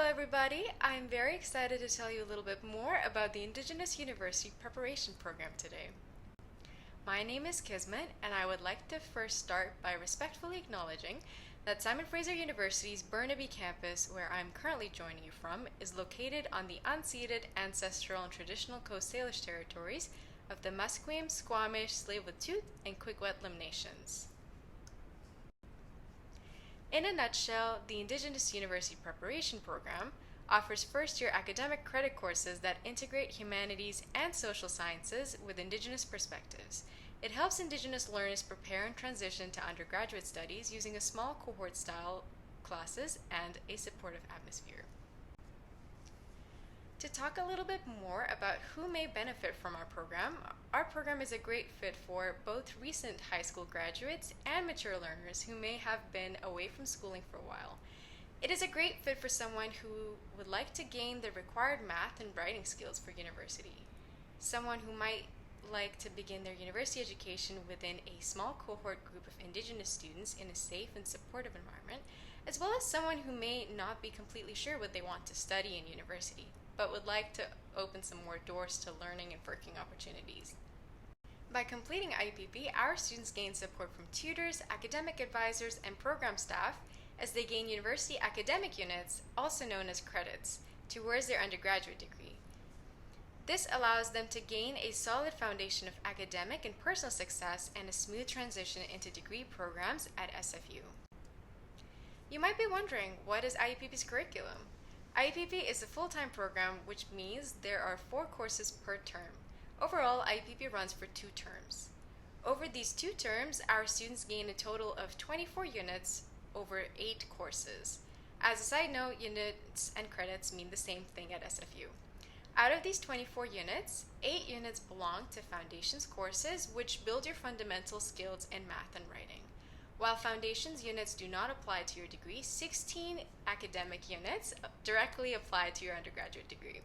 everybody. I'm very excited to tell you a little bit more about the Indigenous University Preparation Program today. My name is Kismet, and I would like to first start by respectfully acknowledging that Simon Fraser University's Burnaby campus, where I'm currently joining you from, is located on the unceded, ancestral, and traditional Coast Salish territories of the Musqueam, Squamish, Tsleil-Waututh, and Kwik-Wet'lam nations. In a nutshell, the Indigenous University Preparation Program offers first-year academic credit courses that integrate humanities and social sciences with Indigenous perspectives. It helps Indigenous learners prepare and transition to undergraduate studies using a small cohort-style classes and a supportive atmosphere. To talk a little bit more about who may benefit from our program is a great fit for both recent high school graduates and mature learners who may have been away from schooling for a while. It is a great fit for someone who would like to gain the required math and writing skills for university, someone who might like to begin their university education within a small cohort group of Indigenous students in a safe and supportive environment, as well as someone who may not be completely sure what they want to study in university, but would like to open some more doors to learning and working opportunities. By completing IUPP, our students gain support from tutors, academic advisors, and program staff as they gain university academic units, also known as credits, towards their undergraduate degree. This allows them to gain a solid foundation of academic and personal success and a smooth transition into degree programs at SFU. You might be wondering, what is IUPP's curriculum? IUPP is a full-time program, which means there are 4 courses per term. Overall, IUPP runs for 2 terms. Over these 2 terms, our students gain a total of 24 units over 8 courses. As a side note, units and credits mean the same thing at SFU. Out of these 24 units, 8 units belong to foundations courses, which build your fundamental skills in math and writing. While foundations units do not apply to your degree, 16 academic units directly apply to your undergraduate degree.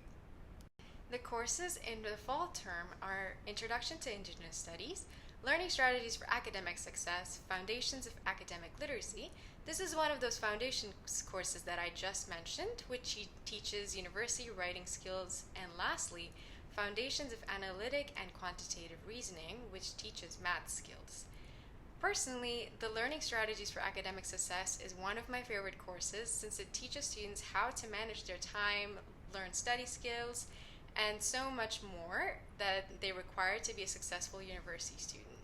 The courses in the fall term are Introduction to Indigenous Studies, Learning Strategies for Academic Success, Foundations of Academic Literacy. This is one of those foundations courses that I just mentioned, which teaches university writing skills, and lastly, Foundations of Analytic and Quantitative Reasoning, which teaches math skills. Personally, the Learning Strategies for Academic Success is one of my favorite courses since it teaches students how to manage their time, learn study skills, and so much more that they require to be a successful university student.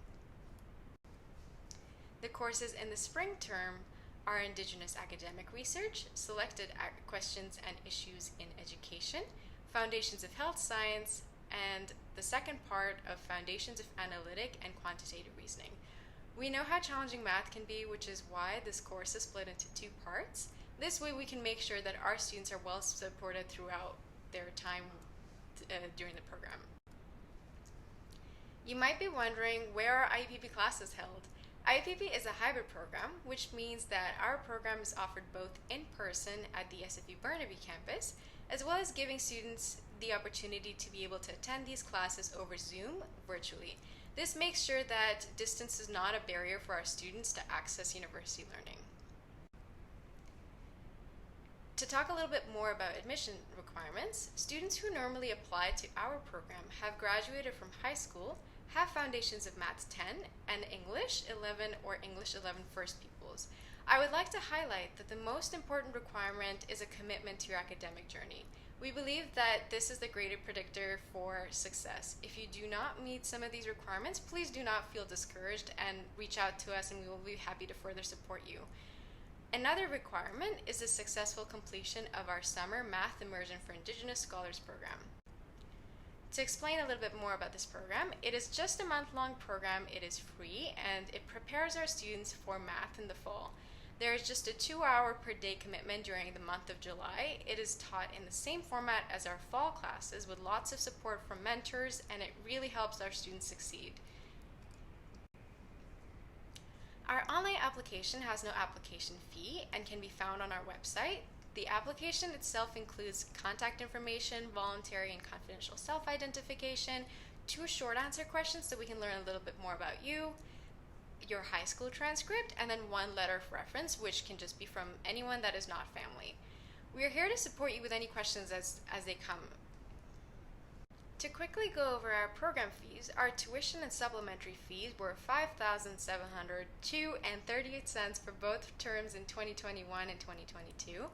The courses in the spring term are Indigenous Academic Research, Selected Questions and Issues in Education, Foundations of Health Science, and the second part of Foundations of Analytic and Quantitative Reasoning. We know how challenging math can be, which is why this course is split into 2 parts. This way we can make sure that our students are well supported throughout their time during the program. You might be wondering, where are IUPP classes held? IUPP is a hybrid program, which means that our program is offered both in person at the SFU Burnaby campus, as well as giving students the opportunity to be able to attend these classes over Zoom virtually. This makes sure that distance is not a barrier for our students to access university learning. To talk a little bit more about admission requirements, students who normally apply to our program have graduated from high school, have foundations of Maths 10, and English 11 or English 11 first pupils. I would like to highlight that the most important requirement is a commitment to your academic journey. We believe that this is the greatest predictor for success. If you do not meet some of these requirements, please do not feel discouraged and reach out to us, and we will be happy to further support you. Another requirement is the successful completion of our summer Math Immersion for Indigenous Scholars program. To explain a little bit more about this program, it is just a month-long program, it is free, and it prepares our students for math in the fall. There is just a 2-hour per day commitment during the month of July. It is taught in the same format as our fall classes with lots of support from mentors, and it really helps our students succeed. Our online application has no application fee and can be found on our website. The application itself includes contact information, voluntary and confidential self-identification, 2 short answer questions so we can learn a little bit more about you, your high school transcript, and then 1 letter of reference, which can just be from anyone that is not family. We are here to support you with any questions as they come. To quickly go over our program fees, our tuition and supplementary fees were $5,702 and 38 cents for both terms in 2021 and 2022.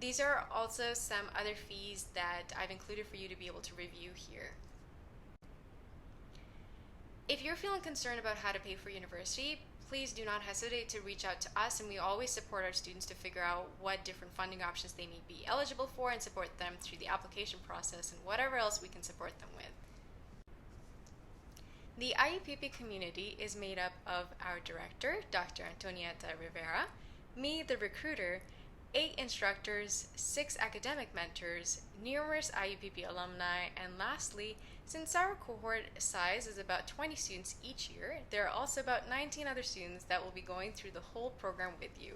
These are also some other fees that I've included for you to be able to review here. If you're feeling concerned about how to pay for university, please do not hesitate to reach out to us, and we always support our students to figure out what different funding options they may be eligible for and support them through the application process and whatever else we can support them with. The IUPP community is made up of our director, Dr. Antonieta Rivera, me, the recruiter, 8 instructors, 6 academic mentors, numerous IUPP alumni, and lastly, since our cohort size is about 20 students each year, there are also about 19 other students that will be going through the whole program with you.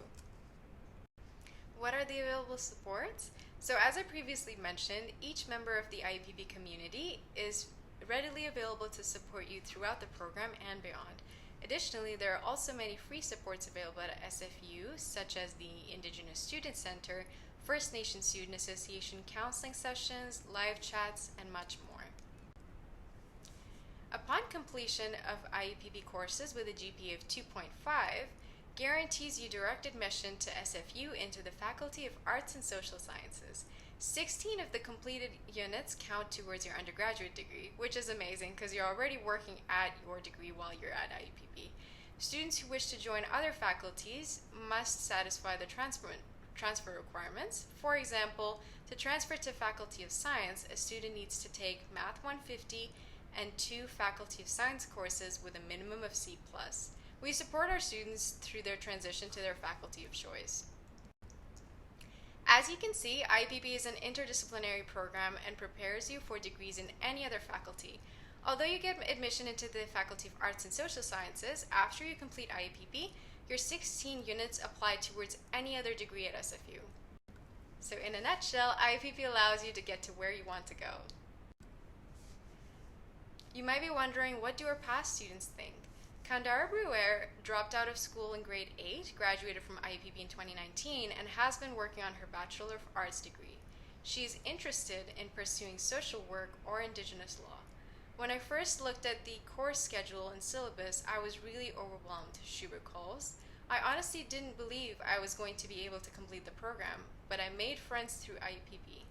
What are the available supports? So as I previously mentioned, each member of the IUPP community is readily available to support you throughout the program and beyond. Additionally, there are also many free supports available at SFU, such as the Indigenous Student Center, First Nations Student Association counseling sessions, live chats, and much more. Upon completion of IUPP courses with a GPA of 2.5, guarantees you direct admission to SFU into the Faculty of Arts and Social Sciences. 16 of the completed units count towards your undergraduate degree, which is amazing because you're already working at your degree while you're at IUPP. Students who wish to join other faculties must satisfy the transfer requirements. For example, to transfer to Faculty of Science, a student needs to take Math 150 and 2 Faculty of Science courses with a minimum of C+. We support our students through their transition to their faculty of choice. As you can see, IUPP is an interdisciplinary program and prepares you for degrees in any other faculty. Although you get admission into the Faculty of Arts and Social Sciences, after you complete IUPP, your 16 units apply towards any other degree at SFU. So in a nutshell, IUPP allows you to get to where you want to go. You might be wondering, what do our past students think? Kandara Bruer dropped out of school in grade 8, graduated from IUPP in 2019, and has been working on her Bachelor of Arts degree. She is interested in pursuing social work or Indigenous law. When I first looked at the course schedule and syllabus, I was really overwhelmed, she recalls. I honestly didn't believe I was going to be able to complete the program, but I made friends through IUPP.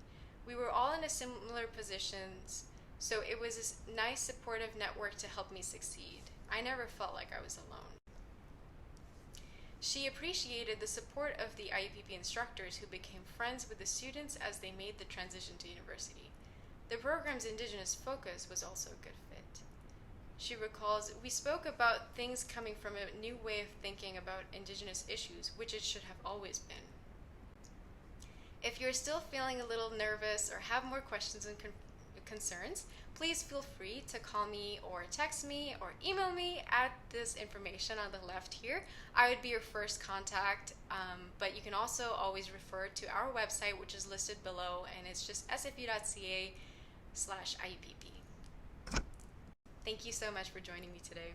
We were all in a similar positions, so it was a nice supportive network to help me succeed. I never felt like I was alone. She appreciated the support of the IUPP instructors who became friends with the students as they made the transition to university. The program's Indigenous focus was also a good fit. She recalls, we spoke about things coming from a new way of thinking about Indigenous issues, which it should have always been. If you're still feeling a little nervous or have more questions and concerns, please feel free to call me or text me or email me at this information on the left here. I would be your first contact, but you can also always refer to our website, which is listed below, and it's just sfu.ca/IUPP. Thank you so much for joining me today.